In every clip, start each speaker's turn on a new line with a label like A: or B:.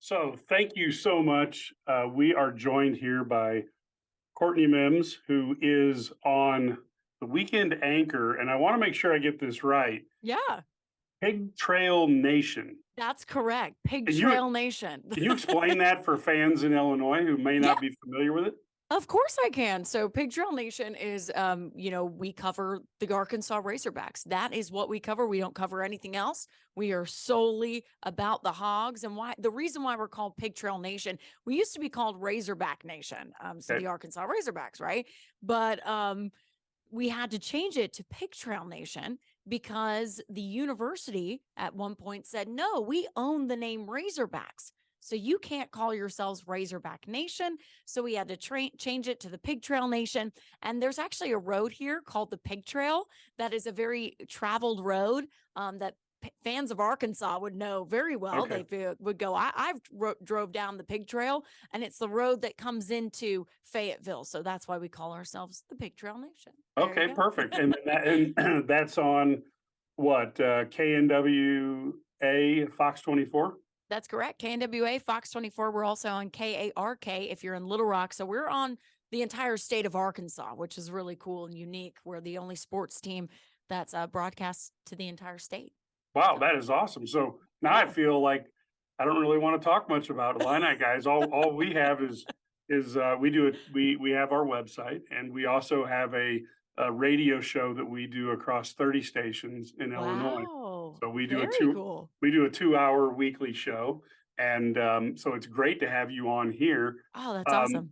A: So thank you so much. We are joined here by Courtney Mims, who is on the weekend anchor, and I want to make sure I get this right.
B: Yeah,
A: Pig Trail Nation.
B: that's correct. Pig
A: Can you
B: Trail Nation.
A: can you explain that for fans in Illinois who may
B: Yeah,
A: not be familiar with it?
B: of course I can. So Pig Trail Nation is we cover the Arkansas Razorbacks. That is what we cover. We don't cover anything else. We are solely about the Hogs. And why the reason why we're called Pig Trail Nation, we used to be called Razorback Nation. So
A: Okay.
B: the Arkansas Razorbacks, right? But we had to change it to Pig Trail Nation because the university at one point said, no, we own the name Razorbacks. So you can't call yourselves Razorback Nation. So we had to change it to the Pig Trail Nation. And there's actually a road here called the Pig Trail that is a very traveled road that fans of Arkansas would know very well.
A: Okay.
B: They would go, I've drove down the Pig Trail, and it's the road that comes into Fayetteville. So that's why we call ourselves the Pig Trail Nation. There
A: Okay,
B: you
A: perfect.
B: go.
A: And that's on what KNWA Fox 24?
B: That's correct. KNWA, Fox 24. We're also on KARK if you're in Little Rock. So we're on the entire state of Arkansas, which is really cool and unique. We're the only sports team that's broadcast to the entire state.
A: Wow,
B: So,
A: that is awesome. So now I
B: yeah.
A: feel like I don't really want to talk much about Illini guys. All we have is we do it. We have our website, and we also have a radio show that we do across 30 stations in Illinois.
B: Wow.
A: So
B: Very cool.
A: we do a 2 hour weekly show, and so it's great to have you on here.
B: Oh, that's
A: Um,
B: awesome.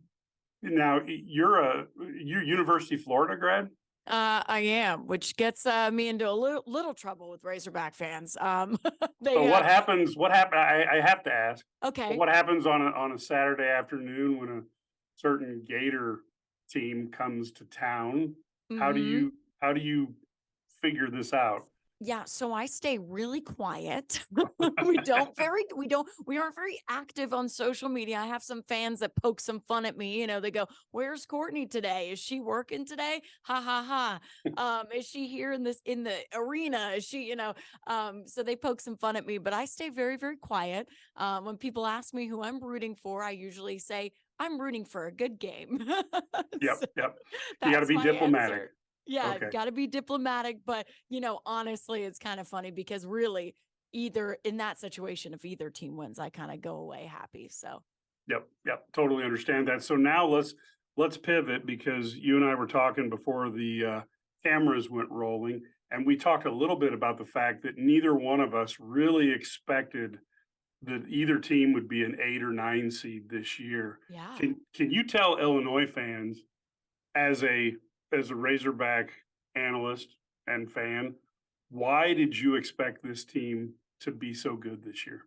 A: Now you're University of Florida grad.
B: I am, which gets me into a little trouble with Razorback fans.
A: So
B: They
A: what happens? What happened? I have to ask.
B: Okay.
A: What happens on a Saturday afternoon when a certain Gator team comes to town? How do
B: Hmm.
A: you figure this out?
B: Yeah, so I stay really quiet. We aren't very active on social media. I have some fans that poke some fun at me. They go, "Where's Courtney today? Is she working today? Ha ha ha. Is she here in the arena? Is she, so they poke some fun at me, but I stay very, very quiet. When people ask me who I'm rooting for, I usually say I'm rooting for a good game.
A: Yep,
B: So
A: yep. You got to
B: that's
A: be
B: my
A: diplomatic.
B: answer. Yeah,
A: Okay.
B: got to be diplomatic, but honestly, it's kind of funny because really either in that situation, if either team wins, I kind of go away happy. So,
A: Yep, yep. Totally understand that. So now let's pivot because you and I were talking before the cameras went rolling, and we talked a little bit about the fact that neither one of us really expected that either team would be an 8 or 9 seed this year.
B: yeah.
A: Can you tell Illinois fans as a Razorback analyst and fan, why did you expect this team to be so good this year?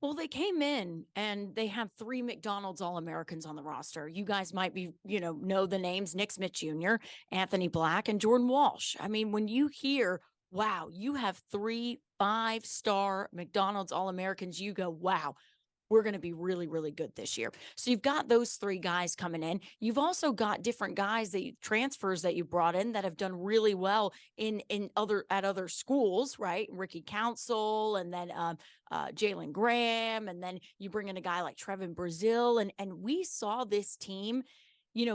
B: Well, they came in and they have three McDonald's All Americans on the roster. You guys might be, know the names Nick Smith Jr., Anthony Black, and Jordan Walsh. I mean, when you hear, wow, you have three 5-star McDonald's All Americans, you go, wow, we're going to be really, really good this year. So you've got those three guys coming in. You've also got different guys transfers that you brought in that have done really well at other schools, right? Ricky Council, and then Jalen Graham, and then you bring in a guy like Trevin Brazil, and we saw this team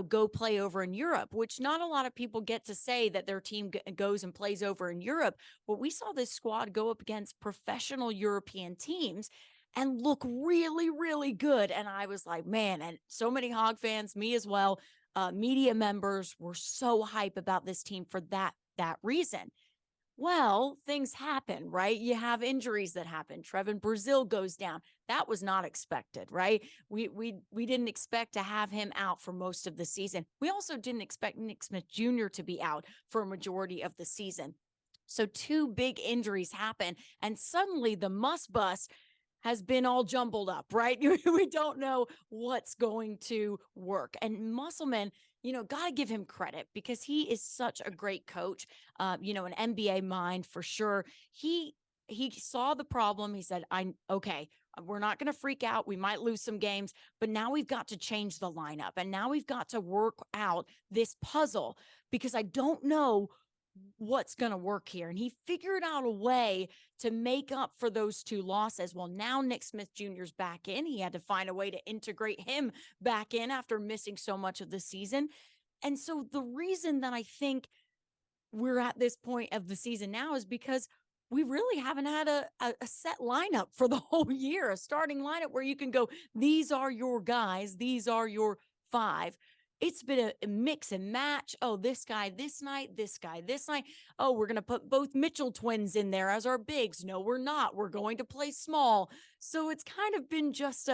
B: go play over in Europe, which not a lot of people get to say that their team goes and plays over in Europe. But we saw this squad go up against professional European teams and look really, really good. And I was like, man, and so many Hog fans, me as well, media members were so hype about this team for that reason. Well, things happen, right? You have injuries that happen. Trevin Brazil goes down. That was not expected, right? We didn't expect to have him out for most of the season. We also didn't expect Nick Smith Jr. to be out for a majority of the season. So two big injuries happen, and suddenly the must bus has been all jumbled up, right? We don't know what's going to work. And Musselman, got to give him credit because he is such a great coach, an NBA mind for sure. He saw the problem. He said, okay, we're not going to freak out. We might lose some games, but now we've got to change the lineup. And now we've got to work out this puzzle because I don't know what's going to work here. And he figured out a way to make up for those two losses. Well, now Nick Smith Jr. is back in. He had to find a way to integrate him back in after missing so much of the season. And so the reason that I think we're at this point of the season now is because we really haven't had a set lineup for the whole year, a starting lineup where you can go, these are your guys, these are your five. It's been a mix and match. Oh, this guy this night, this guy this night. Oh, we're going to put both Mitchell twins in there as our bigs. No, we're not. We're going to play small. So it's kind of been just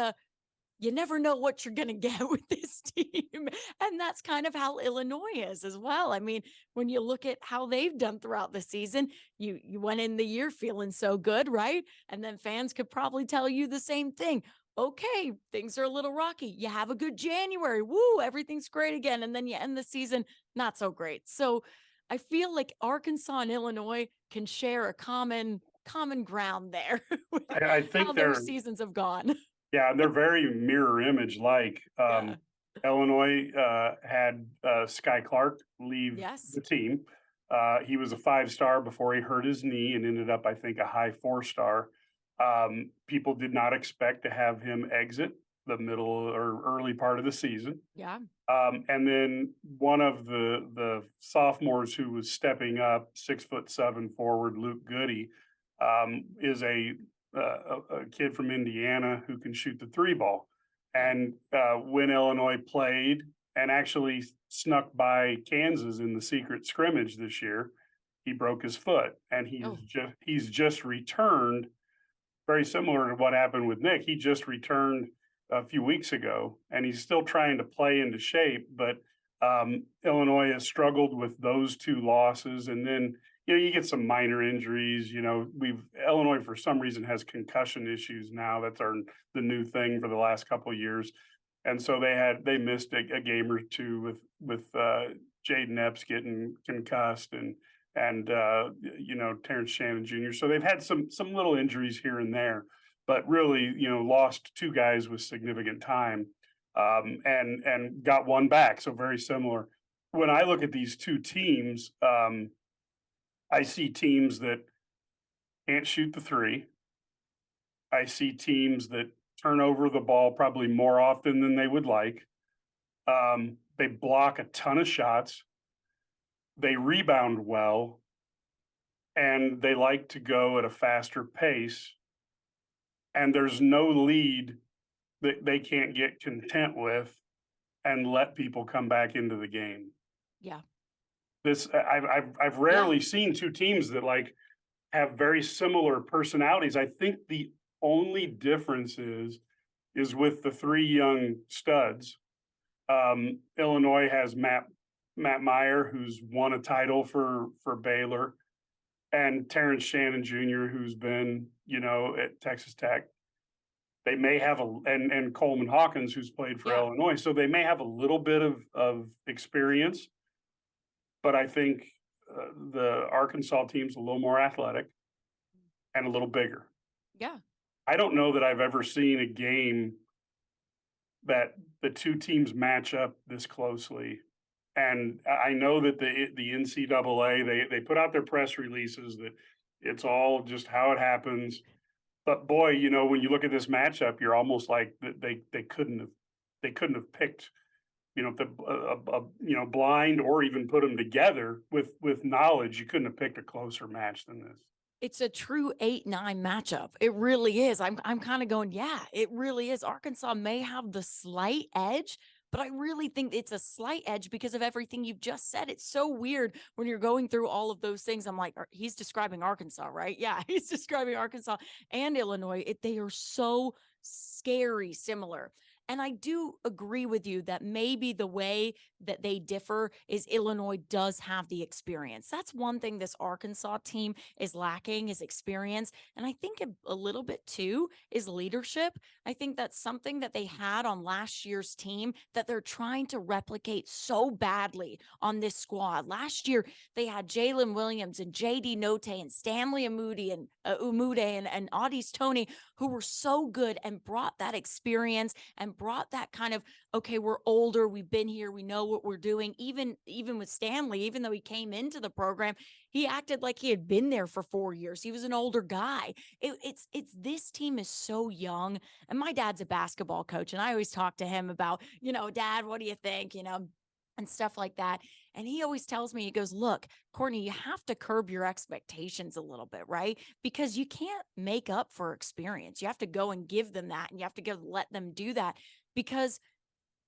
B: you never know what you're going to get with this team. And that's kind of how Illinois is as well. I mean, when you look at how they've done throughout the season, you went in the year feeling so good, right? And then fans could probably tell you the same thing. Okay, things are a little rocky. You have a good January. Woo, everything's great again. And then you end the season not so great. So I feel like Arkansas and Illinois can share a common ground there with
A: I think
B: how their seasons have gone.
A: Yeah, they're very mirror image like.
B: Yeah.
A: Illinois had Sky Clark leave
B: Yes.
A: the team. He was a 5-star before he hurt his knee and ended up, I think, a high 4-star. People did not expect to have him exit the middle or early part of the season.
B: Yeah.
A: And then one of the sophomores who was stepping up, 6'7" forward, Luke Goody, is a kid from Indiana who can shoot the 3-ball. And when Illinois played and actually snuck by Kansas in the secret scrimmage this year, he broke his foot, and he's just returned. Very similar to what happened with Nick. He just returned a few weeks ago, and he's still trying to play into shape. But Illinois has struggled with those two losses, and then you get some minor injuries. Illinois for some reason has concussion issues now. That's the new thing for the last couple of years, and so they missed a game or two with Jaden Epps getting concussed and Terrence Shannon Jr. So they've had some little injuries here and there, but really lost two guys with significant time, and got one back. So very similar. When I look at these two teams, I see teams that can't shoot the 3. I see teams that turn over the ball probably more often than they would like. They block a ton of shots. They rebound well, and they like to go at a faster pace. And there's no lead that they can't get content with and let people come back into the game.
B: Yeah.
A: I've rarely seen two teams that have very similar personalities. I think the only difference is with the 3 young studs. Illinois has Matt Meyer, who's won a title for Baylor, and Terrence Shannon Jr., who's been at Texas Tech. They may have and Coleman Hawkins, who's played for Illinois, so they may have a little bit of experience. But I think the Arkansas team's a little more athletic and a little bigger.
B: Yeah.
A: I don't know that I've ever seen a game that the two teams match up this closely. And I know that the NCAA, they put out their press releases that it's all just how it happens. But boy, when you look at this matchup, you're almost like they couldn't have picked blind or even put them together with knowledge. You couldn't have picked a closer match than this.
B: It's a true 8-9 matchup. It really is. I'm kind of going, yeah, it really is. Arkansas may have the slight edge, but I really think it's a slight edge because of everything you've just said. It's so weird when you're going through all of those things. I'm like, he's describing Arkansas, right? Yeah, he's describing Arkansas and Illinois. They are so scary similar. And I do agree with you that maybe the way that they differ is Illinois does have the experience. That's one thing this Arkansas team is lacking, is experience. And I think a little bit too is leadership. I think that's something that they had on last year's team that they're trying to replicate so badly on this squad. Last year, they had Jalen Williams and JD Note and Stanley Umude and Audis Tony, who were so good and brought that experience and brought that kind of, okay, we're older, we've been here, we know what we're doing. Even with Stanley, even though he came into the program, he acted like he had been there for 4 years. He was an older guy. It's this team is so young. And my dad's a basketball coach, and I always talk to him about, Dad, what do you think? And stuff like that. And he always tells me, he goes, look, Courtney, you have to curb your expectations a little bit, right? Because you can't make up for experience. You have to go and give them that, and you have to let them do that, because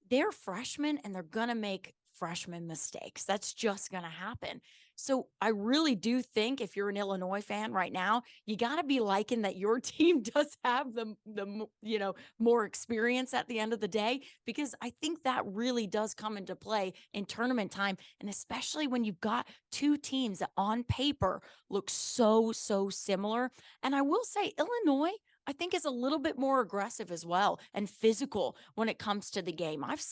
B: they're freshmen and they're going to make freshman mistakes. That's just going to happen. So I really do think if you're an Illinois fan right now, you got to be liking that your team does have the more experience at the end of the day, because I think that really does come into play in tournament time. And especially when you've got two teams that on paper look so similar. And I will say Illinois, I think, is a little bit more aggressive as well and physical when it comes to the game. I've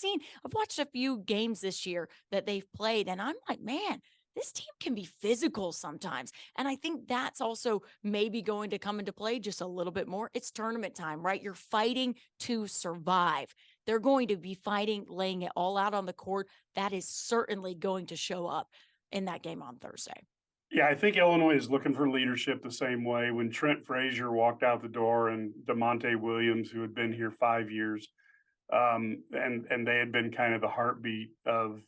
B: watched a few games this year that they've played, and I'm like, man, this team can be physical sometimes. And I think that's also maybe going to come into play just a little bit more. It's tournament time, right? You're fighting to survive. They're going to be fighting, laying it all out on the court. That is certainly going to show up in that game on Thursday.
A: Yeah, I think Illinois is looking for leadership the same way. When Trent Frazier walked out the door and DeMonte Williams, who had been here 5 years, and they had been kind of the heartbeat of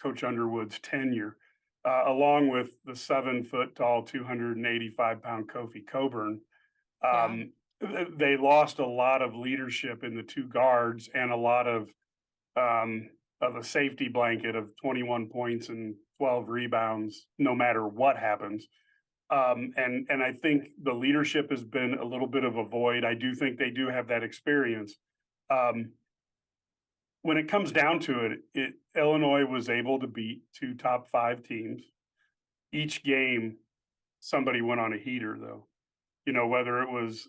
A: Coach Underwood's tenure, along with the 7-foot tall, 285-pound Kofi Coburn.
B: Yeah.
A: They lost a lot of leadership in the two guards and a lot of a safety blanket of 21 points and 12 rebounds, no matter what happens. And I think the leadership has been a little bit of a void. I do think they do have that experience. When it comes down to it, Illinois was able to beat two top 5 teams. Each game, somebody went on a heater, though. Whether it was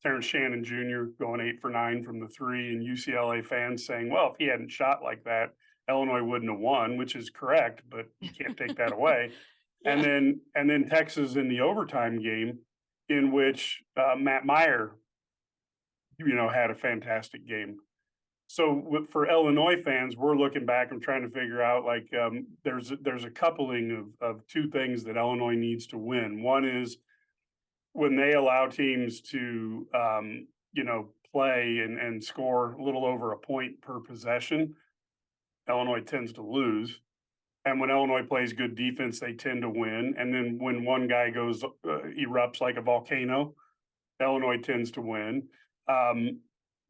A: Terrence Shannon Jr. going 8 for 9 from the 3, and UCLA fans saying, well, if he hadn't shot like that, Illinois wouldn't have won, which is correct, but you can't take that away.
B: Yeah.
A: And then Texas in the overtime game, in which Matt Meyer, had a fantastic game. So for Illinois fans, we're looking back and trying to figure out, like, there's a coupling of two things that Illinois needs to win. One is when they allow teams to, play and score a little over a point per possession, Illinois tends to lose. And when Illinois plays good defense, they tend to win. And then when one guy erupts like a volcano, Illinois tends to win.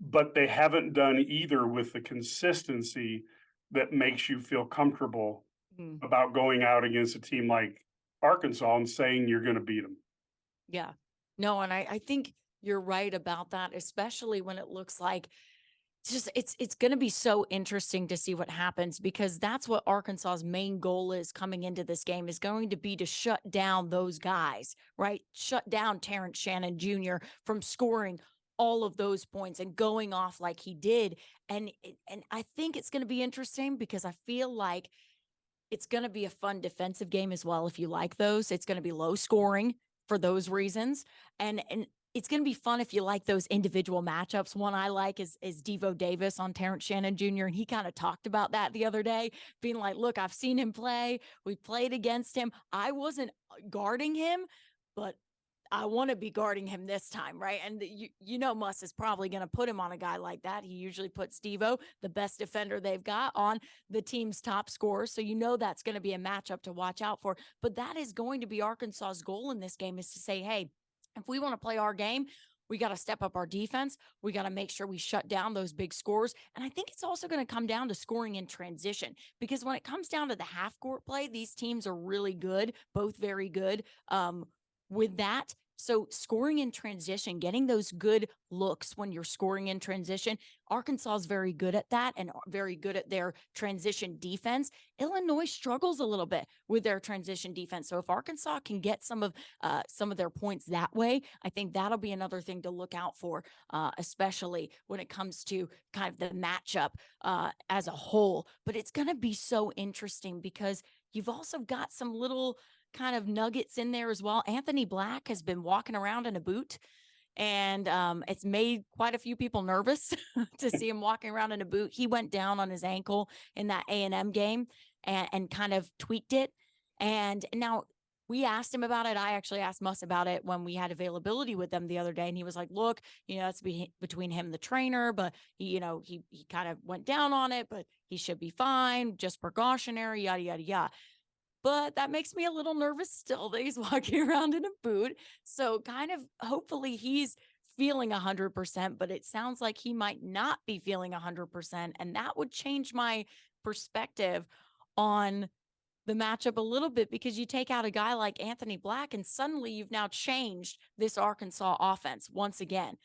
A: But they haven't done either with the consistency that makes you feel comfortable about going out against a team like Arkansas and saying you're going to beat them.
B: Yeah. No, and I think you're right about that, especially when it looks like it's going to be so interesting to see what happens, because that's what Arkansas's main goal is coming into this game, is going to be to shut down those guys, right? Shut down Terrence Shannon Jr. from scoring all of those points and going off like he did. And I think it's going to be interesting, because I feel like it's going to be a fun defensive game as well. If you like those, it's going to be low scoring for those reasons. And it's going to be fun if you like those individual matchups. One I like is Devo Davis on Terrence Shannon Jr. And he kind of talked about that the other day, being like, look, I've seen him play. We played against him. I wasn't guarding him, but I want to be guarding him this time, right? And Muss is probably going to put him on a guy like that. He usually puts Devo, the best defender they've got, on the team's top scorer. So that's going to be a matchup to watch out for. But that is going to be Arkansas's goal in this game, is to say, hey, if we want to play our game, we got to step up our defense. We got to make sure we shut down those big scores. And I think it's also going to come down to scoring in transition, because when it comes down to the half court play, these teams are really good, both very good with that. So scoring in transition, getting those good looks when you're scoring in transition, Arkansas is very good at that and very good at their transition defense. Illinois struggles a little bit with their transition defense. So if Arkansas can get some of their points that way, I think that'll be another thing to look out for, especially when it comes to kind of the matchup as a whole. But it's going to be so interesting, because you've also got some little kind of nuggets in there as well. Anthony Black has been walking around in a boot. And it's made quite a few people nervous to see him walking around in a boot. He went down on his ankle in that A&M game and kind of tweaked it. And now we asked him about it. I actually asked Muss about it when we had availability with them the other day. And he was like, look, it's between him and the trainer, but he kind of went down on it, but he should be fine, just precautionary, yada, yada, yada. But that makes me a little nervous still that he's walking around in a boot. So kind of hopefully he's feeling 100%, but it sounds like he might not be feeling 100%. And that would change my perspective on the matchup a little bit, because you take out a guy like Anthony Black and suddenly you've now changed this Arkansas offense once again.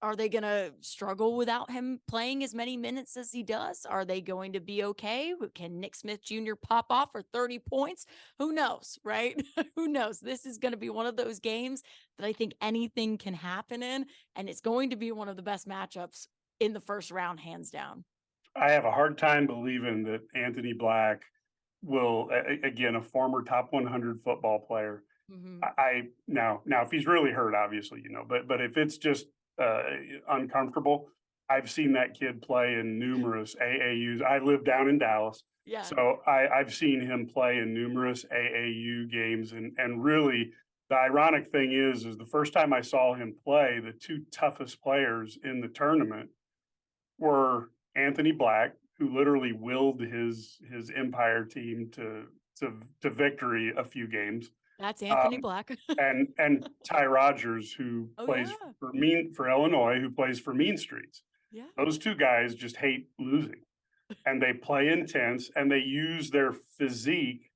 B: Are they going to struggle without him playing as many minutes as he does? Are they going to be okay? Can Nick Smith Jr. pop off for 30 points? Who knows, right? Who knows? This is going to be one of those games that I think anything can happen in, and it's going to be one of the best matchups in the first round, hands down.
A: I have a hard time believing that Anthony Black will, again, a former top 100 football player.
B: Mm-hmm.
A: Now, if he's really hurt, obviously, but if it's just uncomfortable, I've seen that kid play in numerous AAUs. I live down in Dallas.
B: Yeah.
A: So I've seen him play in numerous AAU games. And really, the ironic thing is the first time I saw him play, the two toughest players in the tournament were Anthony Black, who literally willed his Empire team to victory a few games.
B: That's Anthony Black.
A: and Ty Rogers, who plays for Illinois, who plays for Mean Streets.
B: Yeah.
A: Those two guys just hate losing, and they play intense, and they use their physique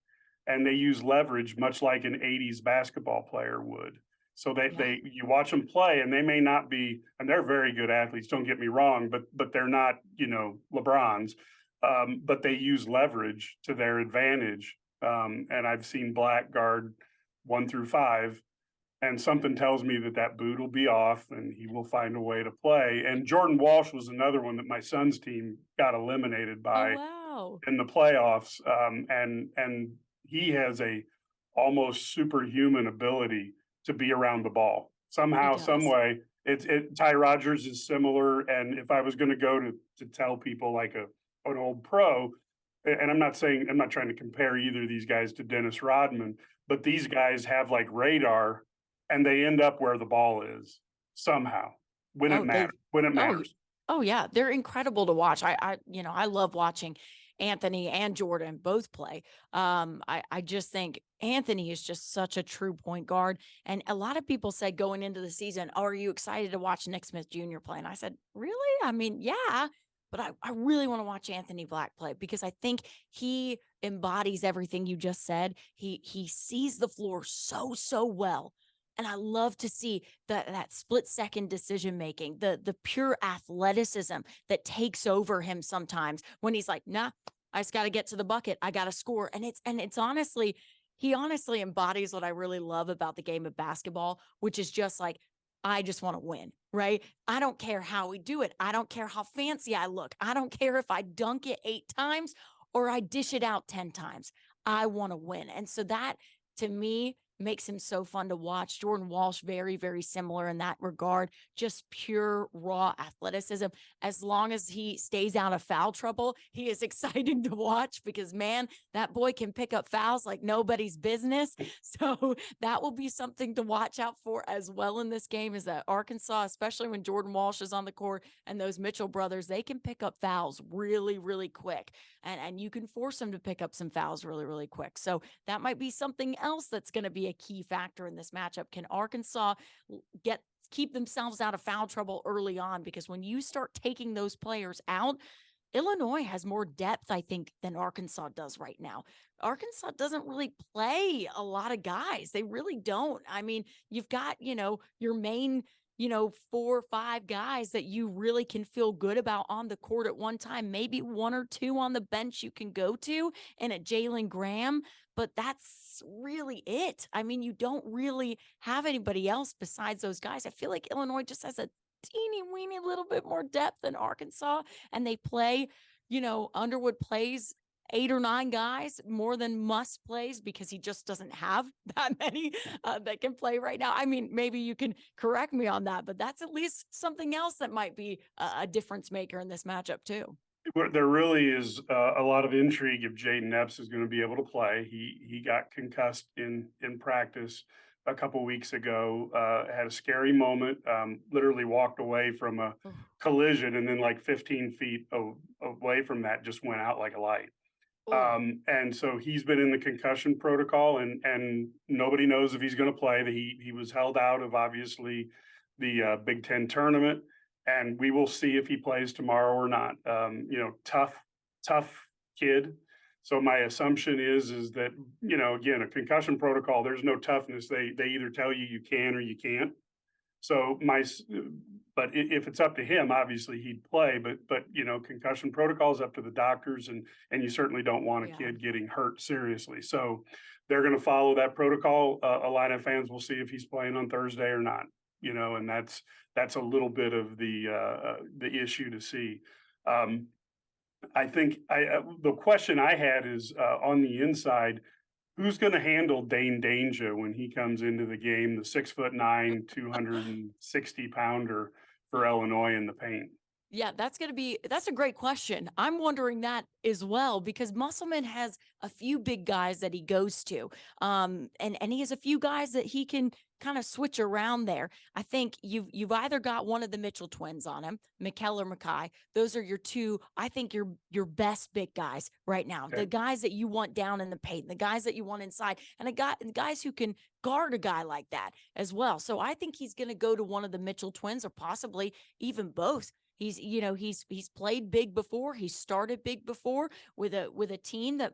A: and they use leverage much like an 80s basketball player would. So you watch them play, and they may not be, and they're very good athletes, don't get me wrong, but they're not, LeBrons, but they use leverage to their advantage. And I've seen Black guard 1 through 5, and something tells me that boot will be off and he will find a way to play. And Jordan Walsh was another one that my son's team got eliminated by in the playoffs. And he has a almost superhuman ability to be around the ball somehow, some way. Ty Rogers is similar. And if I was going to go to tell people like an old pro, and I'm not trying to compare either of these guys to Dennis Rodman, but these guys have like radar, and they end up where the ball is somehow when it matters.
B: Oh yeah. They're incredible to watch. I love watching Anthony and Jordan both play. I just think Anthony is just such a true point guard. And a lot of people said going into the season, oh, are you excited to watch Nick Smith Jr. play? And I said, really? I mean, yeah. But I really want to watch Anthony Black play, because I think he embodies everything you just said. He sees the floor so well. And I love to see that split-second decision-making, the pure athleticism that takes over him sometimes when he's like, nah, I just got to get to the bucket. I got to score. And it's honestly, he honestly embodies what I really love about the game of basketball, which is just like, I just want to win, right? I don't care how we do it. I don't care how fancy I look. I don't care if I dunk it 8 times or I dish it out 10 times. I want to win. And so that, to me, makes him so fun to watch. Jordan Walsh, very, very similar in that regard. Just pure raw athleticism. As long as he stays out of foul trouble, he is exciting to watch, because man, that boy can pick up fouls like nobody's business. So that will be something to watch out for as well in this game, is that Arkansas, especially when Jordan Walsh is on the court, and those Mitchell brothers, they can pick up fouls really, really quick. And you can force them to pick up some fouls really, really quick. So that might be something else that's going to be a key factor in this matchup. Can Arkansas keep themselves out of foul trouble early on? Because when you start taking those players out, Illinois has more depth, I think, than Arkansas does right now. Arkansas doesn't really play a lot of guys. They really don't. I mean, you've got, your main 4 or 5 guys that you really can feel good about on the court at one time, maybe 1 or 2 on the bench you can go to, and a Jalen Graham, but that's really it. I mean, you don't really have anybody else besides those guys. I feel like Illinois just has a teeny weeny little bit more depth than Arkansas, and they play, Underwood plays 8 or 9 guys more than must plays because he just doesn't have that many that can play right now. I mean, maybe you can correct me on that, but that's at least something else that might be a difference maker in this matchup too.
A: There really is a lot of intrigue if Jaden Epps is going to be able to play. He got concussed in practice a couple weeks ago. Had a scary moment. Literally walked away from a
B: Oof.
A: collision, and then like 15 feet away from that, just went out like a light.
B: Oh,
A: And so he's been in the concussion protocol, and nobody knows if he's going to play. He was held out of obviously the Big Ten tournament, and we will see if he plays tomorrow or not. Tough kid. So my assumption is that, again, a concussion protocol, there's no toughness. They either tell you you can or you can't. So but if it's up to him, obviously he'd play. But concussion protocol is up to the doctors, and you certainly don't want a
B: yeah.
A: kid getting hurt seriously. So they're going to follow that protocol. Illini fans will see if he's playing on Thursday or not. And that's a little bit of the issue to see. I think the question I had is on the inside. Who's going to handle Dane Danger when he comes into the game, the 6'9", 260-pounder for Illinois in the paint?
B: Yeah, that's a great question. I'm wondering that as well because Musselman has a few big guys that he goes to. And he has a few guys that he can kind of switch around there. I think you've either got one of the Mitchell twins on him, Mikkel or Mackay. Those are your two, I think your best big guys right now.
A: Okay.
B: The guys that you want down in the paint, the guys that you want inside, and the guys who can guard a guy like that as well. So I think he's going to go to one of the Mitchell twins or possibly even both. He's played big before. He's started big before with a team that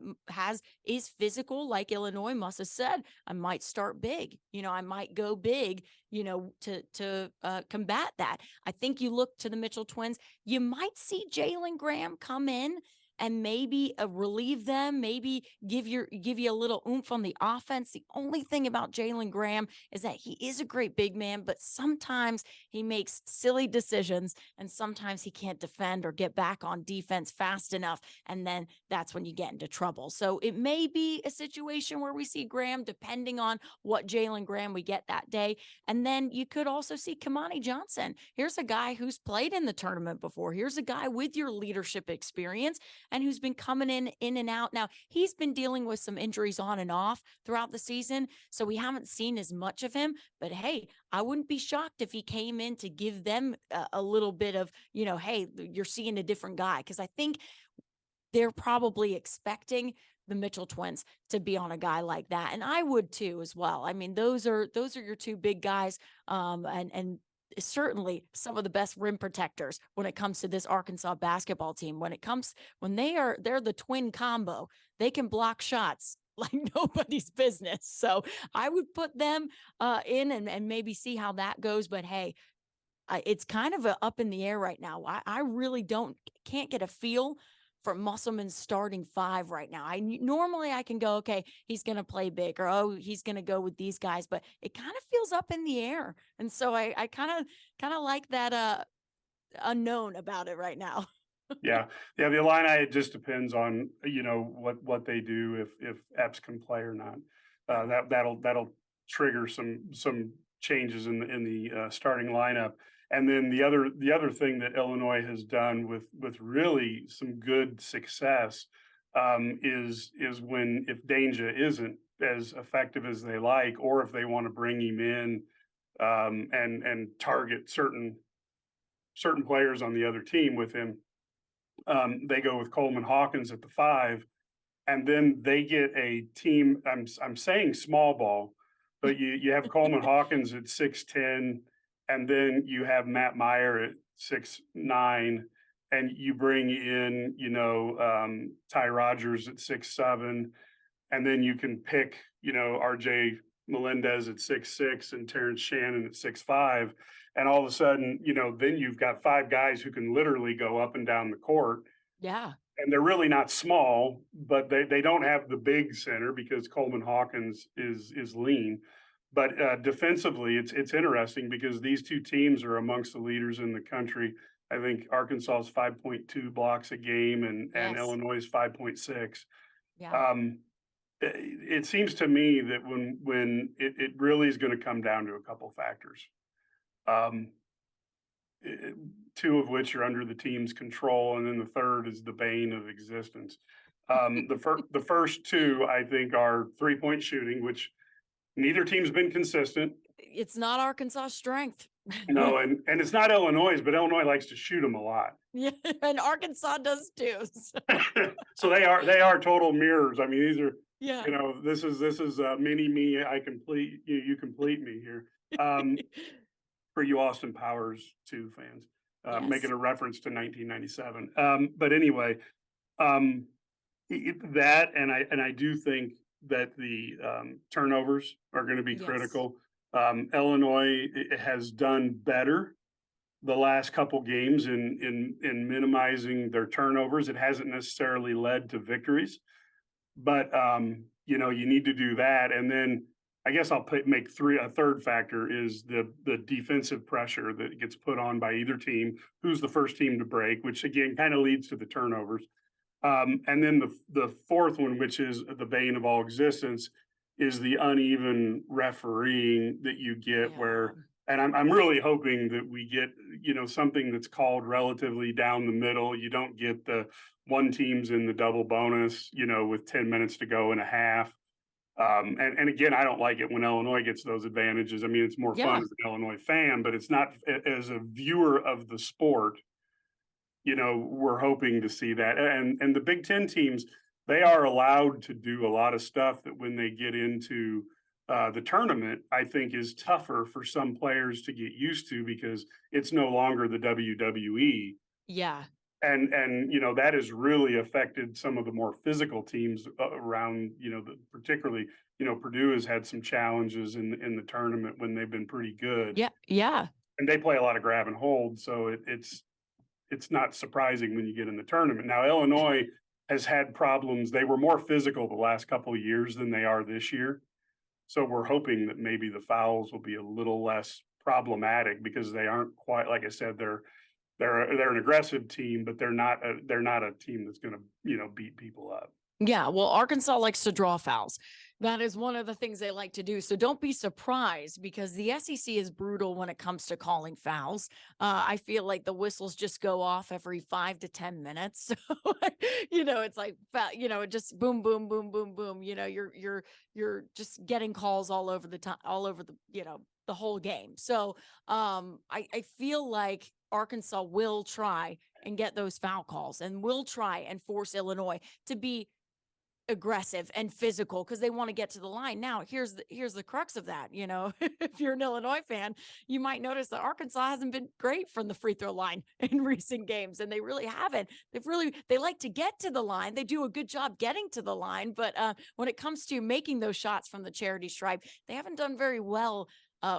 B: is physical, like Illinois must have said. I might start big. I might go big. To combat that. I think you look to the Mitchell twins. You might see Jalen Graham come in and maybe relieve them, maybe give you a little oomph on the offense. The only thing about Jalen Graham is that he is a great big man, but sometimes he makes silly decisions and sometimes he can't defend or get back on defense fast enough. And then that's when you get into trouble. So it may be a situation where we see Graham, depending on what Jalen Graham we get that day. And then you could also see Kamani Johnson. Here's a guy who's played in the tournament before. Here's a guy with your leadership experience and who's been coming in and out. Now, he's been dealing with some injuries on and off throughout the season, so we haven't seen as much of him. But hey, I wouldn't be shocked if he came in to give them a little bit of, hey, you're seeing a different guy. Because I think they're probably expecting the Mitchell twins to be on a guy like that. And I would too as well. I mean, those are your two big guys. And certainly some of the best rim protectors when it comes to this Arkansas basketball team. When they're the twin combo, they can block shots like nobody's business. So I would put them in and maybe see how that goes. But hey, it's kind of up in the air right now. I really can't get a feel for Musselman's starting five right now. Normally I can go, okay, he's going to play big, or, oh, he's going to go with these guys, but it kind of feels up in the air. And so I kind of like that unknown about it right now.
A: Yeah. The Illini, it just depends on, what they do, if Epps can play or not. That'll trigger some changes in the starting lineup. And then the other thing that Illinois has done with really some good success is when, if Danger isn't as effective as they like, or if they want to bring him in and target certain players on the other team with him, they go with Coleman Hawkins at the 5, and then they get a team. I'm saying small ball, but you have Coleman Hawkins at 6'10", and then you have Matt Meyer at 6'9", and you bring in Ty Rogers at 6'7", and then you can pick RJ Melendez at 6'6" and Terrence Shannon at 6'5". And all of a sudden, then you've got 5 guys who can literally go up and down the court.
B: Yeah.
A: And they're really not small, but they don't have the big center because Coleman Hawkins is lean. But defensively, it's interesting because these two teams are amongst the leaders in the country I think Arkansas is 5.2 blocks a game and
B: Yes.
A: Illinois is 5.6.
B: Yeah.
A: It seems to me that when it really is going to come down to a couple factors. Um, Two of which are under the team's control, and then the third is the bane of existence. The first two, I think, are 3-point shooting, which neither team's been consistent.
B: It's not Arkansas' strength.
A: No, and it's not Illinois', but Illinois likes to shoot them a lot.
B: Yeah, and Arkansas does too.
A: So they are total mirrors. I mean, these are,
B: Yeah.
A: you know, this is mini me. I complete you. You complete me here. For you Austin Powers 2 fans,
B: Yes.
A: making a reference to 1997. But anyway, that and I do think that the turnovers are going to be
B: Yes.
A: critical. Illinois has done better the last couple games in minimizing their turnovers. It hasn't necessarily led to victories, but you know, you need to do that. And then I guess I'll make a third factor is the defensive pressure that gets put on by either team, who's the first team to break, which again kind of leads to the turnovers. And then the fourth one, which is the bane of all existence, is the uneven refereeing that you get where, and I'm really hoping that we get, you know, something that's called relatively down the middle. You don't get the one team's in the double bonus, you know, with 10 minutes to go and a half. And again, I don't like it when Illinois gets those advantages. I mean, it's more fun as an Illinois fan, but it's not as a viewer of the sport. You know, we're hoping to see that. And the Big Ten teams, they are allowed to do a lot of stuff that when they get into the tournament, I think is tougher for some players to get used to because it's no longer the WWE.
B: Yeah.
A: And you know, that has really affected some of the more physical teams around, you know, particularly, you know, Purdue has had some challenges in the tournament when they've been pretty good.
B: Yeah. Yeah.
A: And they play a lot of grab and hold, so it's not surprising when you get in the tournament. Now, Illinois has had problems. They were more physical the last couple of years than they are this year. So we're hoping that maybe the fouls will be a little less problematic because they aren't quite, like I said, they're an aggressive team, but they're not a team that's going to, you know, beat people up.
B: Yeah, well, Arkansas likes to draw fouls. That is one of the things they like to do. So don't be surprised because the SEC is brutal when it comes to calling fouls. I feel like the whistles just go off every 5 to 10 minutes. So, you know, it's like, you know, it just boom, boom, boom, boom, boom. You know, you're just getting calls all over the time, all over the, you know, the whole game. So I feel like Arkansas will try and get those foul calls and will try and force Illinois to be aggressive and physical because they want to get to the line. Now, here's the crux of that. You know, if you're an Illinois fan, you might notice that Arkansas hasn't been great from the free throw line in recent games, and they really haven't. They like to get to the line. They do a good job getting to the line, but when it comes to making those shots from the charity stripe, they haven't done very well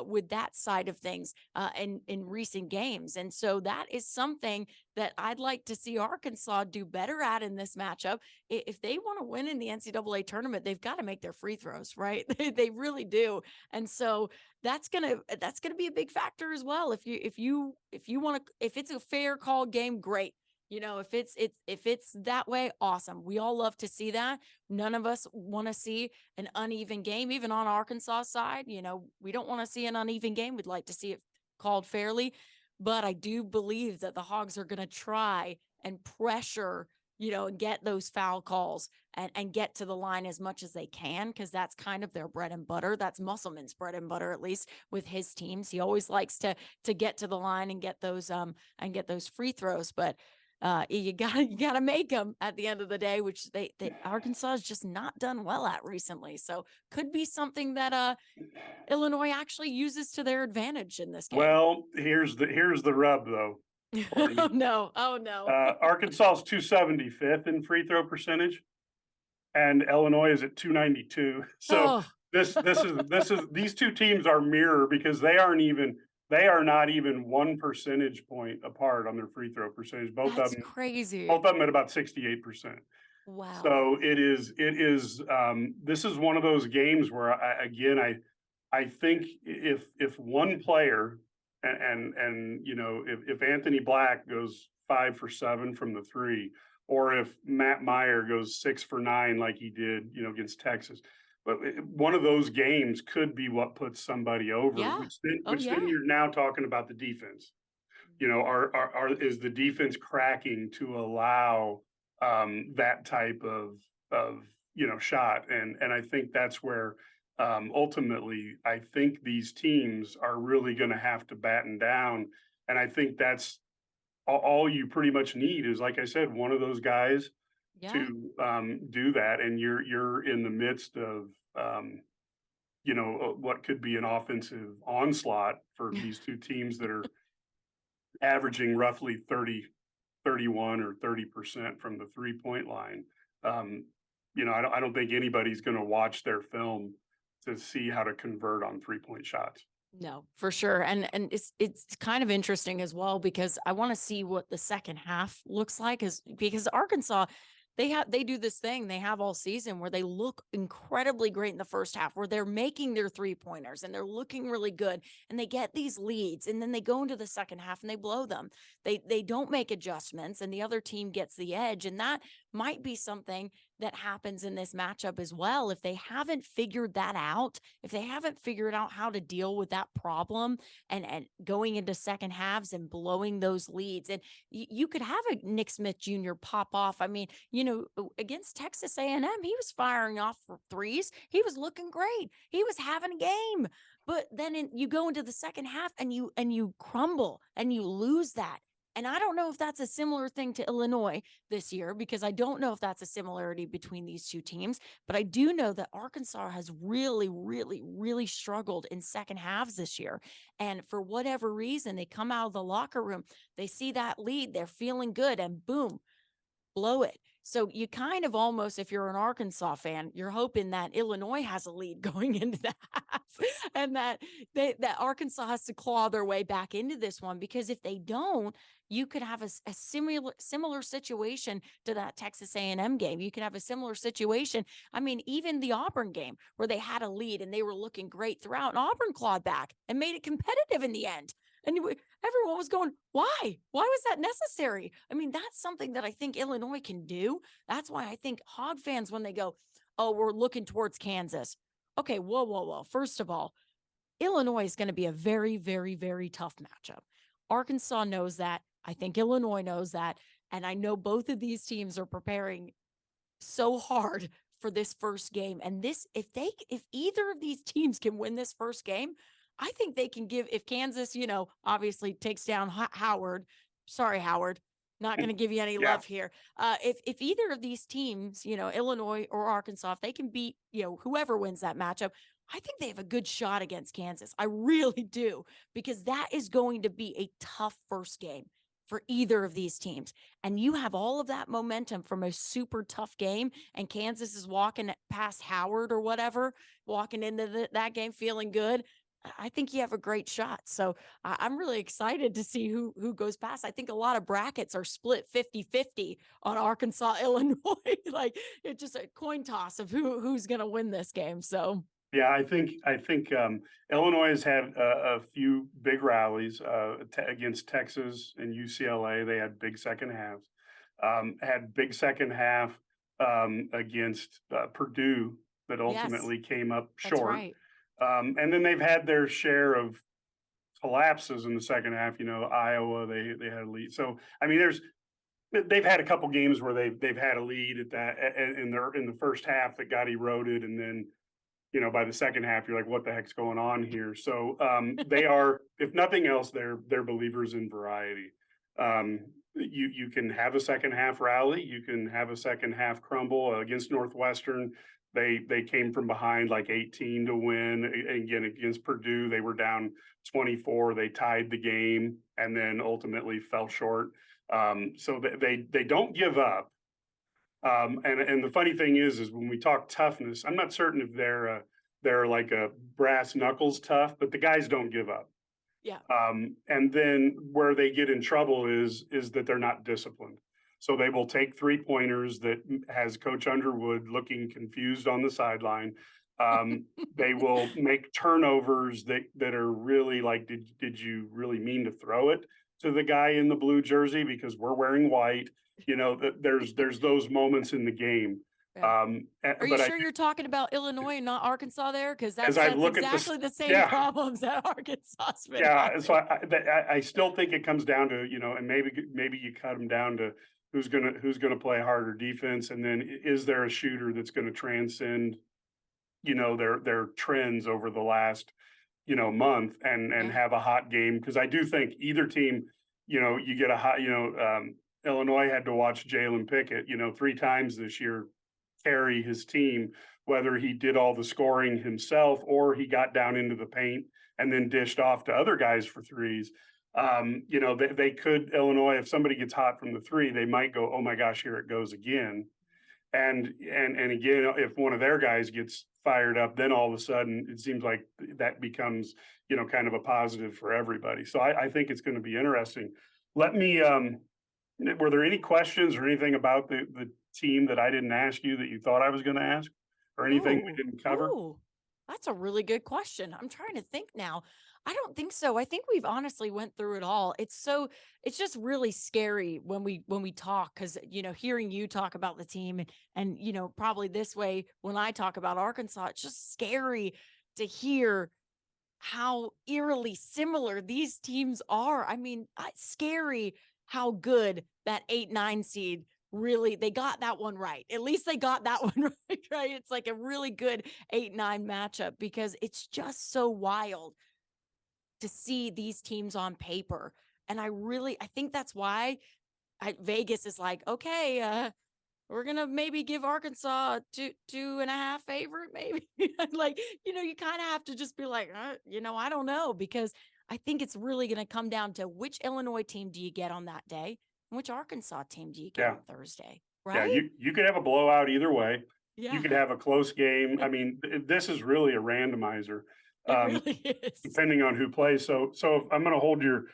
B: with that side of things in recent games. And so that is something that I'd like to see Arkansas do better at in this matchup. If they want to win in the NCAA tournament, they've got to make their free throws, right? They really do. And so that's gonna be a big factor as well. If it's a fair call game, great. You know, if it's that way, awesome. We all love to see that. None of us want to see an uneven game, even on Arkansas side. You know, we don't want to see an uneven game. We'd like to see it called fairly. But I do believe that the Hogs are going to try and pressure, you know, and get those foul calls and get to the line as much as they can, because that's kind of their bread and butter. That's Musselman's bread and butter, at least with his teams. He always likes to get to the line and get those free throws. But you gotta make them at the end of the day, which they Arkansas has just not done well at recently. So could be something that Illinois actually uses to their advantage in this game.
A: Well, here's the rub though.
B: Oh no!
A: Arkansas is 275th in free throw percentage, and Illinois is at 292. So this is these two teams are mirror because they are not even 1 percentage point apart on their free throw percentage. Both
B: That's
A: of them
B: crazy.
A: Both of them at about 68%.
B: Wow.
A: So it is. This is one of those games where I think if one player And if Anthony Black goes 5 for 7 from the three, or if Matt Meyer goes 6 for 9 like he did, against Texas. But one of those games could be what puts somebody over,
B: Yeah. Oh,
A: which then
B: yeah.
A: you're now talking about the defense. Is the defense cracking to allow that type of shot? And I think that's where ultimately I think these teams are really going to have to batten down. And I think that's all you pretty much need is, like I said, one of those guys
B: Yeah.
A: to do that, and you're in the midst of what could be an offensive onslaught for these two teams that are averaging roughly 31 or 30% from the 3-point line. I don't think anybody's going to watch their film to see how to convert on 3-point shots.
B: No, for sure. And it's kind of interesting as well, because I want to see what the second half looks like, because Arkansas, they do this thing they have all season where they look incredibly great in the first half, where they're making their 3-pointers and they're looking really good and they get these leads, and then they go into the second half and they blow them. They don't make adjustments and the other team gets the edge. And that might be something that happens in this matchup as well. If they haven't figured that out, if they haven't figured out how to deal with that problem and going into second halves and blowing those leads, and you could have a Nick Smith Jr. pop off. I mean, against Texas A&M, he was firing off for threes. He was looking great. He was having a game. But then you go into the second half and you crumble and you lose that. And I don't know if that's a similar thing to Illinois this year, because I don't know if that's a similarity between these two teams. But I do know that Arkansas has really, really, really struggled in second halves this year. And for whatever reason, they come out of the locker room, they see that lead, they're feeling good, and boom, blow it. So you kind of almost, if you're an Arkansas fan, you're hoping that Illinois has a lead going into the half, and that Arkansas has to claw their way back into this one, because if they don't, you could have a similar situation to that Texas A&M game. You could have a similar situation. I mean, even the Auburn game where they had a lead and they were looking great throughout, and Auburn clawed back and made it competitive in the end. And everyone was going, why? Why was that necessary? I mean, that's something that I think Illinois can do. That's why I think Hog fans, when they go, oh, we're looking towards Kansas. Okay, whoa, whoa, whoa. First of all, Illinois is going to be a very, very, very tough matchup. Arkansas knows that. I think Illinois knows that. And I know both of these teams are preparing so hard for this first game. And if either of these teams can win this first game, I think they can if Kansas, obviously takes down Howard. Sorry, Howard, not going to give you any love here. If either of these teams, Illinois or Arkansas, if they can beat, whoever wins that matchup, I think they have a good shot against Kansas. I really do, because that is going to be a tough first game for either of these teams. And you have all of that momentum from a super tough game, and Kansas is walking past Howard or whatever, walking into that game feeling good. I think you have a great shot. So I'm really excited to see who goes past. I think a lot of brackets are split 50-50 on Arkansas, Illinois. Like, it's just a coin toss of who's going to win this game. So
A: yeah, I think Illinois has had a few big rallies against Texas and UCLA. They had big second halves. Had big second half against Purdue that ultimately came up short.
B: That's right.
A: And then they've had their share of collapses in the second half. Iowa, they had a lead. So I mean, they've had a couple games where they've had a lead at that in the first half that got eroded, and then by the second half you're like, what the heck's going on here? So they are, if nothing else, they're believers in variety. You can have a second half rally, you can have a second half crumble. Against Northwestern, they came from behind like 18 to win. Again, against Purdue, they were down 24. They tied the game and then ultimately fell short. So they don't give up. And the funny thing is when we talk toughness, I'm not certain if they're like a brass knuckles tough, but the guys don't give up.
B: Yeah.
A: And then where they get in trouble is that they're not disciplined. So they will take 3-pointers that has Coach Underwood looking confused on the sideline. They will make turnovers that are really like, did you really mean to throw it to the guy in the blue jersey because we're wearing white? That there's those moments in the game.
B: Yeah. Are you
A: But
B: sure you're talking about Illinois and not Arkansas there? Because
A: as
B: that's
A: I
B: that's
A: look at
B: exactly the same
A: yeah,
B: problems that Arkansas's been
A: yeah.
B: having.
A: So I still think it comes down to, and maybe you cut them down to who's gonna play harder defense, and then is there a shooter that's going to transcend, their trends over the last, month and
B: Yeah.
A: have a hot game? Because I do think either team, you get a hot, Illinois had to watch Jalen Pickett, 3 times this year carry his team, whether he did all the scoring himself or he got down into the paint and then dished off to other guys for threes. They could, Illinois, if somebody gets hot from the three, they might go, oh my gosh, here it goes again. And again, if one of their guys gets fired up, then all of a sudden it seems like that becomes, kind of a positive for everybody. So I think it's going to be interesting. Let me, were there any questions or anything about the team that I didn't ask you that you thought I was going to ask, or anything we didn't cover?
B: That's a really good question. I'm trying to think now. I don't think so. I think we've honestly went through it all. It's just really scary when we talk, because hearing you talk about the team and probably this way when I talk about Arkansas, it's just scary to hear how eerily similar these teams are. I mean, it's scary how good that 8-9 seed really, they got that one right. At least they got that one right. It's like a really good 8-9 matchup, because it's just so wild to see these teams on paper. And I think that's why Vegas is like, okay, we're gonna maybe give Arkansas a 2.5 favorite, maybe. Like, you kind of have to just be like, I don't know, because I think it's really gonna come down to which Illinois team do you get on that day, and which Arkansas team do you get
A: Yeah.
B: on Thursday,
A: Yeah,
B: right?
A: you could have a blowout either way. You
B: Yeah,
A: could have a close game. I mean, this is really a randomizer,
B: it really is.
A: depending on who plays. So I'm going to hold your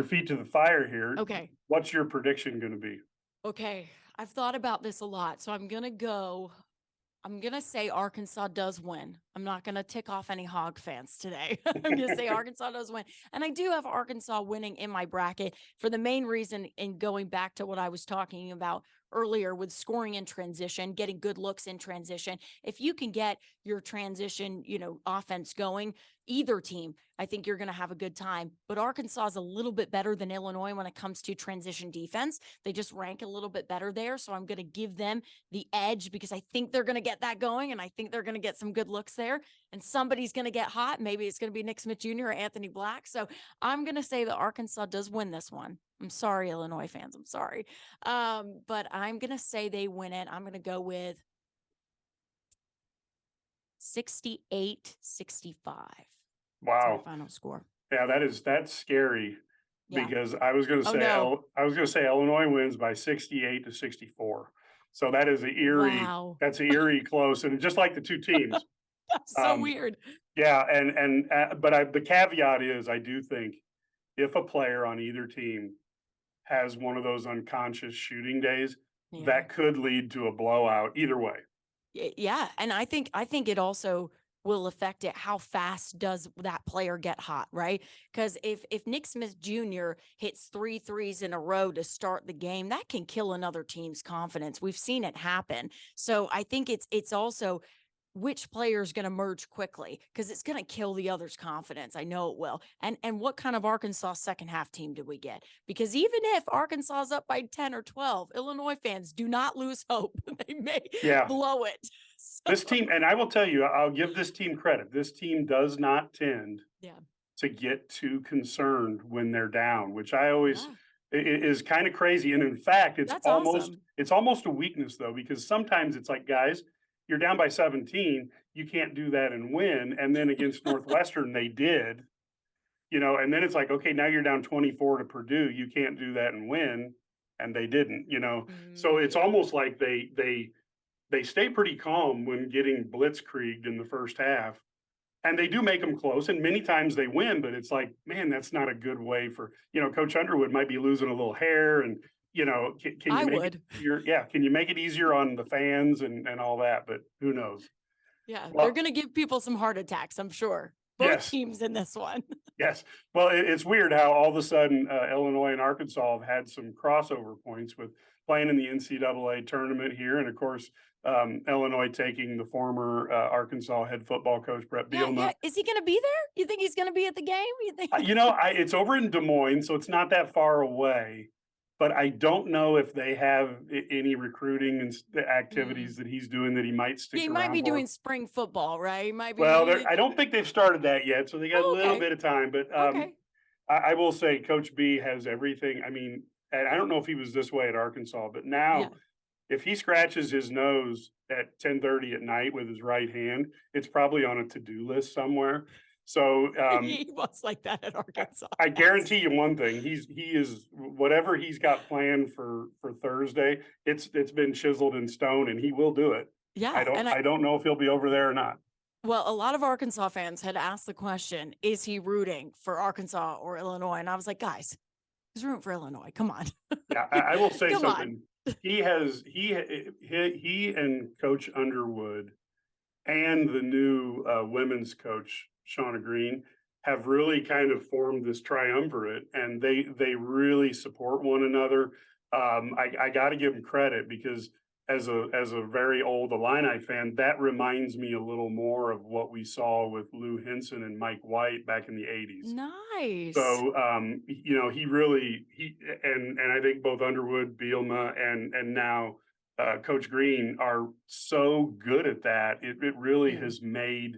A: feet to the fire here.
B: Okay.
A: What's your prediction going to be?
B: Okay. I've thought about this a lot, so I'm going to say Arkansas does win. I'm not going to tick off any Hog fans today. I'm going to say Arkansas does win. And I do have Arkansas winning in my bracket for the main reason, in going back to what I was talking about earlier with scoring in transition, getting good looks in transition. If you can get your transition, offense going, either team, I think you're going to have a good time. But Arkansas is a little bit better than Illinois when it comes to transition defense. They just rank a little bit better there. So I'm going to give them the edge, because I think they're going to get that going, and I think they're going to get some good looks there, and somebody's going to get hot. Maybe it's going to be Nick Smith Jr. or Anthony Black. So I'm going to say that Arkansas does win this one. I'm sorry, Illinois fans. I'm sorry. But I'm going to say they win it. I'm going to go with 68-65. That's my
A: Wow.
B: final score.
A: Yeah, that's scary,
B: Yeah.
A: because I was going to
B: Oh,
A: say
B: no.
A: I was going to say Illinois wins by 68-64. So that is
B: Wow.
A: that's an eerie close, and just like the two teams.
B: That's so weird.
A: Yeah, but the caveat is, I do think if a player on either team has one of those unconscious shooting days,
B: Yeah.
A: that could lead to a blowout either way.
B: Yeah. And I think it also will affect it. How fast does that player get hot, right? Because if Nick Smith Jr. hits 3 threes in a row to start the game, that can kill another team's confidence. We've seen it happen. So I think it's also which player is going to merge quickly, because it's going to kill the other's confidence. I know it will. And what kind of Arkansas second half team do we get? Because even if Arkansas is up by 10 or 12, Illinois fans, do not lose hope. They may blow it. So.
A: This team, and I will tell you, I'll give this team credit. This team does not tend to get too concerned when they're down, which I always is kind of crazy. And in fact, it's almost a weakness, though, because sometimes it's like, guys, you're down by 17, you can't do that and win. And then against Northwestern, they did, and then it's like, okay, now you're down 24 to Purdue, you can't do that and win. And they didn't, So it's almost like they stay pretty calm when getting blitzkrieged in the first half. And they do make them close, and many times they win, but it's like, man, that's not a good way for, Coach Underwood might be losing a little hair, and can you make it easier? Yeah, can you make it easier on the fans and all that? But who knows?
B: Yeah, they're
A: Well,
B: going to give people some heart attacks, I'm sure. Both
A: yes,
B: teams in this one.
A: yes. Well, it's weird how all of a sudden Illinois and Arkansas have had some crossover points with playing in the NCAA tournament here, and of course, Illinois taking the former Arkansas head football coach Brett
B: Yeah, yeah.
A: Bielema.
B: Is he going to be there? You think he's going to be at the game? You think?
A: It's over in Des Moines, so it's not that far away. But I don't know if they have any recruiting and
B: Mm.
A: activities that he's doing that he might stick
B: He might
A: around
B: be
A: for.
B: doing spring football, right? He might
A: Well,
B: be.
A: I don't think they've started that yet, so they got a
B: Oh,
A: little
B: okay.
A: bit of time. But
B: Okay.
A: I will say Coach B has everything. I mean, and I don't know if he was this way at Arkansas, but
B: Yeah.
A: now if he scratches his nose at 10:30 at night with his right hand, it's probably on a to-do list somewhere. So
B: He was like that at Arkansas.
A: I
B: Yes.
A: guarantee you one thing, he is whatever he's got planned for Thursday, it's been chiseled in stone and he will do it.
B: Yeah. And
A: I don't know if he'll be over there or not.
B: well, a lot of Arkansas fans had asked the question, is he rooting for Arkansas or Illinois? And I was like, guys, he's rooting for Illinois. Come on.
A: Yeah, I will say
B: Come on.
A: something. He and Coach Underwood and the new women's coach, Shauna Green, have really kind of formed this triumvirate, and they really support one another. I got to give them credit because as a very old Illini fan, that reminds me a little more of what we saw with Lou Henson and Mike White back in the 80s.
B: Nice.
A: So he really and I think both Underwood, Bielema, and now Coach Green are so good at that. It really has made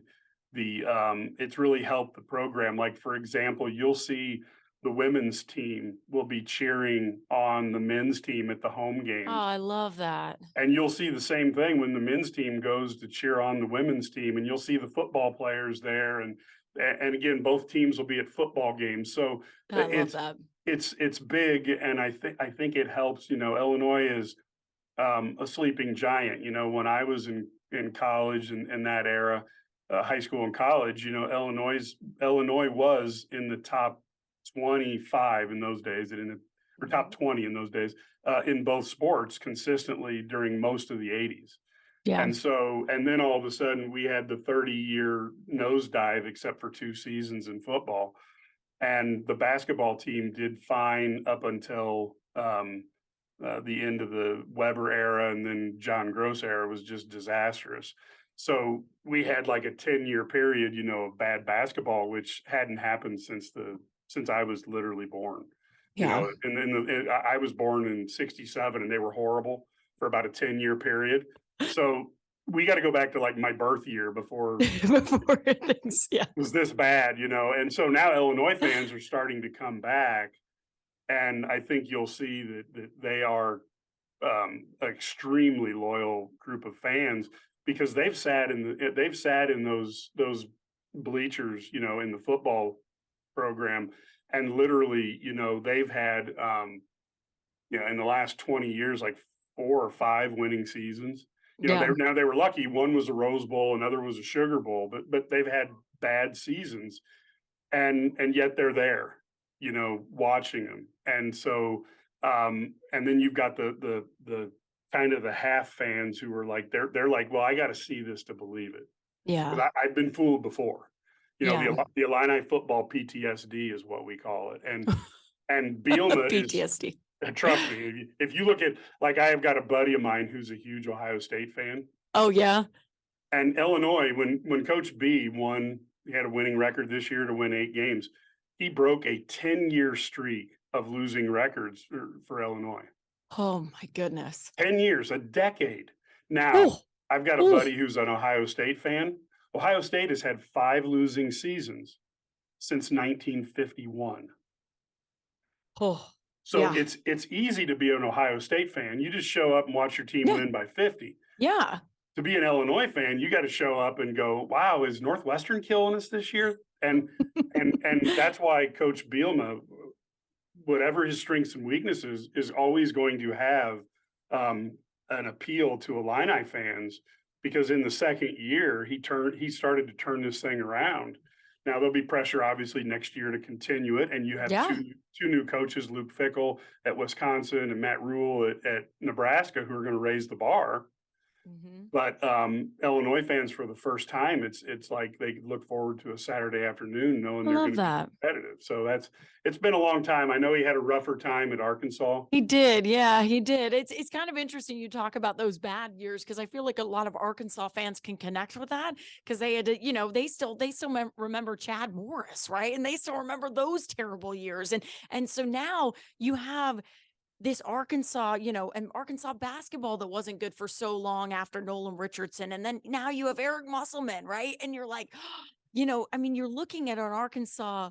A: it's really helped the program. Like for example, you'll see the women's team will be cheering on the men's team at the home
B: Oh,
A: games.
B: I love that.
A: And you'll see the same thing when the men's team goes to cheer on the women's team, and you'll see the football players there. And again, both teams will be at football games. So
B: I love that.
A: it's big, and I think it helps. Illinois is a sleeping giant. When I was in college and in that era, high school and college, Illinois was in the top 25 in those days, or top 20 in those days, in both sports consistently during most of the 80s.
B: Yeah.
A: And then all of a sudden we had the 30-year nosedive, except for 2 seasons in football. And the basketball team did fine up until the end of the Weber era, and then John Gross era was just disastrous. So we had like a 10-year period, of bad basketball, which hadn't happened since I was literally born.
B: Yeah.
A: And then I was born in '67, and they were horrible for about a 10-year period. So we got to go back to like my birth year before
B: Before things, yeah.
A: it was this bad, And so now Illinois fans are starting to come back, and I think you'll see that they are an extremely loyal group of fans because they've sat in those bleachers, in the football program, and literally, they've had in the last 20 years like 4 or 5 winning seasons.
B: Yeah.
A: They were lucky. One was a Rose Bowl, another was a Sugar Bowl, but they've had bad seasons, and yet they're there, watching them. And so, and then you've got the kind of the half fans who are like, they're like, well, I got to see this to believe it.
B: Yeah.
A: I've been fooled before.
B: Yeah.
A: The Illini football PTSD is what we call it. And Bielema is,
B: PTSD.
A: trust me, if you look at, like, I have got a buddy of mine who's a huge Ohio State fan.
B: Oh, yeah.
A: And Illinois, when Coach B he had a winning record this year to win 8 games. He broke a 10-year streak of losing records for Illinois.
B: Oh my goodness.
A: 10 years, a decade. Now,
B: Ooh.
A: I've got a buddy who's an Ohio State fan. Ohio State has had 5 losing seasons since 1951.
B: Oh,
A: So
B: yeah.
A: it's easy to be an Ohio State fan. You just show up and watch your team win by 50.
B: Yeah.
A: To be an Illinois fan, you got to show up and go, wow, is Northwestern killing us this year? And that's why Coach Bielema, whatever his strengths and weaknesses, is always going to have an appeal to Illini fans, because in the second year he started to turn this thing around. Now there'll be pressure obviously next year to continue it, and you have two new coaches, Luke Fickell at Wisconsin and Matt Rule at Nebraska, who are going to raise the bar. But Illinois fans, for the first time, it's like they look forward to a Saturday afternoon knowing
B: I
A: they're
B: love
A: going to be
B: that.
A: competitive. So it's been a long time. I know he had a rougher time at Arkansas.
B: He did. Yeah, he did. It's kind of interesting you talk about those bad years, because I feel like a lot of Arkansas fans can connect with that, because they had to, they still remember Chad Morris, right? And they still remember those terrible years. And so now you have this Arkansas, and Arkansas basketball that wasn't good for so long after Nolan Richardson. And then now you have Eric Musselman, right? And you're like, you're looking at an Arkansas,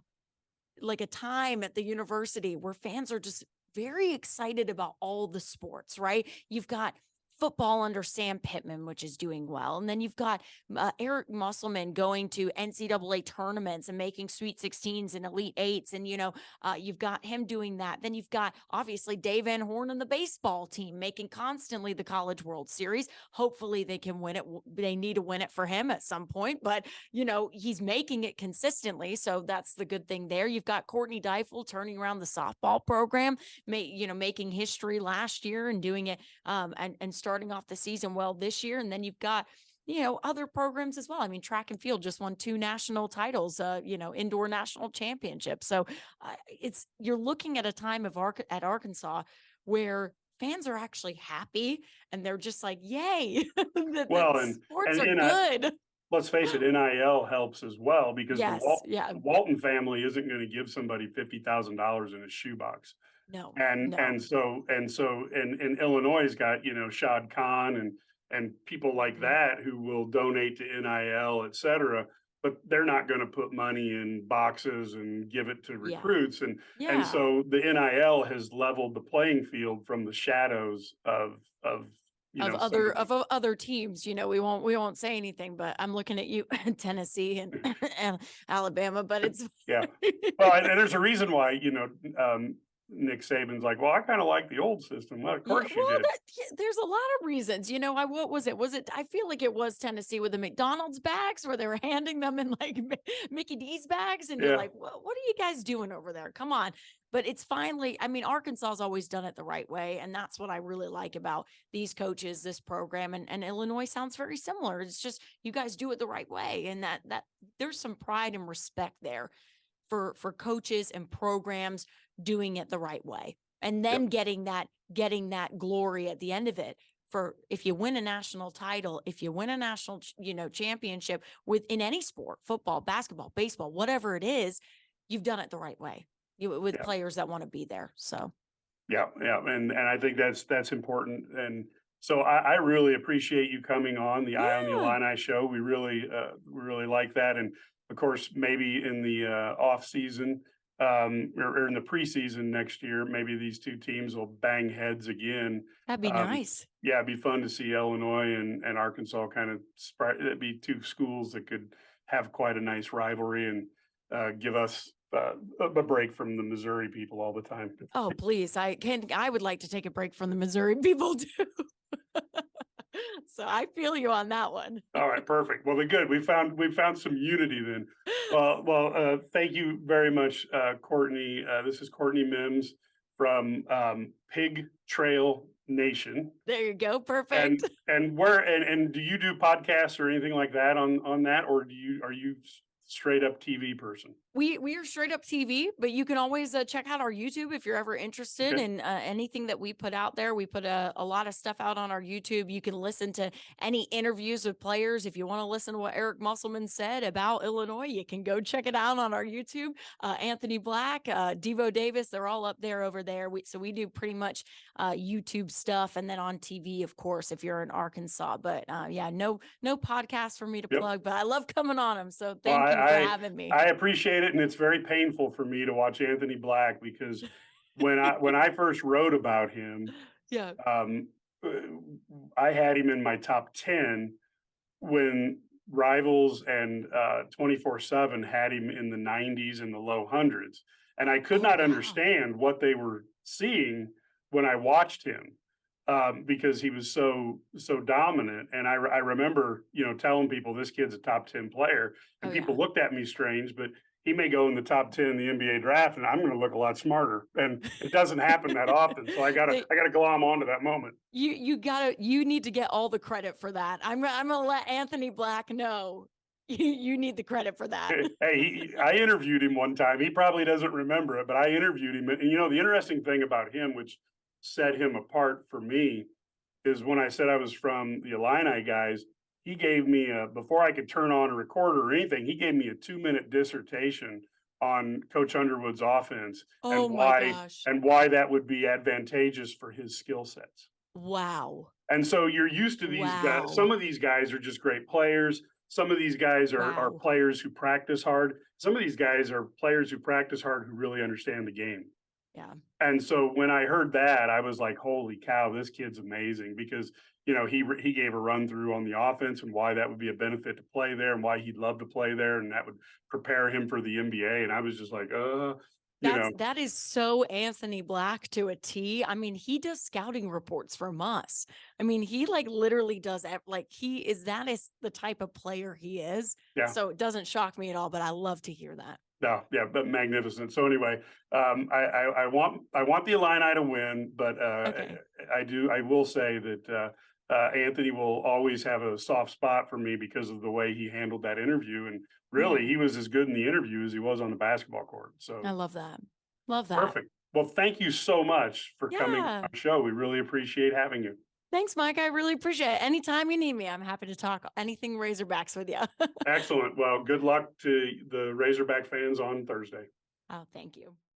B: like a time at the university where fans are just very excited about all the sports, right? You've got football under Sam Pittman, which is doing well. And then you've got Eric Musselman going to NCAA tournaments and making Sweet 16s and Elite Eights. And, you've got him doing that. Then you've got, obviously, Dave Van Horn and the baseball team making constantly the College World Series. Hopefully they can win it. They need to win it for him at some point. But, he's making it consistently. So that's the good thing there. You've got Courtney Deifel turning around the softball program, making history last year and doing it and starting off the season well this year. And then you've got, other programs as well. I mean, track and field just won 2 national titles, indoor national championships. So you're looking at a time at Arkansas where fans are actually happy and they're just like, yay,
A: Well,
B: sports
A: and
B: are good.
A: let's face it, NIL helps as well, because
B: Yes,
A: the Walton family isn't going to give somebody $50,000 in a shoebox.
B: No,
A: And so Illinois has got, Shad Khan and people like that who will donate to NIL, et cetera, but they're not going to put money in boxes and give it to recruits. And so the NIL has leveled the playing field from the shadows of
B: other teams. We won't say anything, but I'm looking at you, Tennessee and Alabama, but it's
A: yeah. Well, and there's a reason why, Nick Saban's like, well, I kind of like the old system. Well, of course you did.
B: There's a lot of reasons. What was it? I feel like it was Tennessee with the McDonald's bags where they were handing them in like Mickey D's bags. And you're like, what are you guys doing over there? Come on. But it's finally, Arkansas's always done it the right way. And that's what I really like about these coaches, this program. And Illinois sounds very similar. It's just, you guys do it the right way. And that there's some pride and respect there for coaches and programs doing it the right way, and then getting that glory at the end of it. For if you win a national title, if you win a national, championship in any sport, football, basketball, baseball, whatever it is, you've done it the right way with players that want to be there. So.
A: Yeah. And I think that's important. And so I really appreciate you coming on the Eye on the Illini show. We really like that. And of course, maybe in the off season, or in the preseason next year, maybe these two teams will bang heads again.
B: That'd be nice.
A: Yeah, it'd be fun to see Illinois and Arkansas kind of it'd be 2 schools that could have quite a nice rivalry and give us a break from the Missouri people all the time.
B: Oh, please. I would like to take a break from the Missouri people too. So I feel you on that one.
A: All right, perfect. Well, good. We found some unity then. Well, thank you very much, Courtney. This is Courtney Mims from Pig Trail Nation.
B: There you go. Perfect.
A: And do you do podcasts or anything like that on that, or are you straight up TV person?
B: We are straight up TV, but you can always check out our YouTube if you're ever interested in anything that we put out there. We put a lot of stuff out on our YouTube. You can listen to any interviews with players. If you want to listen to what Eric Musselman said about Illinois, you can go check it out on our YouTube. Anthony Black, Devo Davis, they're all up there over there. So we do pretty much YouTube stuff, and then on TV, of course, if you're in Arkansas. But no podcast for me to plug, but I love coming on them. So thank you for having me.
A: I appreciate it, and it's very painful for me to watch Anthony Black, because when I first wrote about him, I had him in my top 10 when Rivals and 24/7 had him in the 90s and the low hundreds, and I could not understand what they were seeing when I watched him, because he was so dominant. And I remember telling people this kid's a top 10 player, and people looked at me strange, but he may go in the top 10 in the NBA draft, and I'm going to look a lot smarter. And it doesn't happen that often. So I
B: They-
A: gotta glom onto that moment.
B: you need to get all the credit for that. I'm gonna let Anthony Black know you need the credit for that.
A: Hey, I interviewed him one time. He probably doesn't remember it, but I interviewed him. And the interesting thing about him, which set him apart for me, is when I said I was from the Illini guys, he gave me before I could turn on a recorder or anything, he gave me a 2-minute dissertation on Coach Underwood's offense
B: Oh
A: and
B: my gosh.
A: why that would be advantageous for his skill sets.
B: Wow.
A: And so you're used to these guys. Some
B: Wow.
A: of these guys are just great players. Some of these guys are
B: Wow.
A: players who practice hard. Some of these guys are players who practice hard who really understand the game.
B: Yeah.
A: And so when I heard that, I was like, "Holy cow, this kid's amazing!" Because he gave a run through on the offense and why that would be a benefit to play there and why he'd love to play there and that would prepare him for the NBA. And I was just like,
B: That is so Anthony Black to a T. I mean, he does scouting reports from us. I mean, he like literally does that is the type of player he is.
A: yeah.
B: So it doesn't shock me at all, but I love to hear that.
A: No, yeah, but magnificent. So anyway, I want the Illini to win, but
B: Okay.
A: I will say that Anthony will always have a soft spot for me because of the way he handled that interview, and really
B: Yeah.
A: he was as good in the interview as he was on the basketball court. So
B: I love that. Love that.
A: perfect. Well, thank you so much for coming on
B: Yeah.
A: our show. We really appreciate having you.
B: Thanks, Mike. I really appreciate it. Anytime you need me, I'm happy to talk anything Razorbacks with you.
A: Excellent. Well, good luck to the Razorback fans on Thursday.
B: Oh, thank you.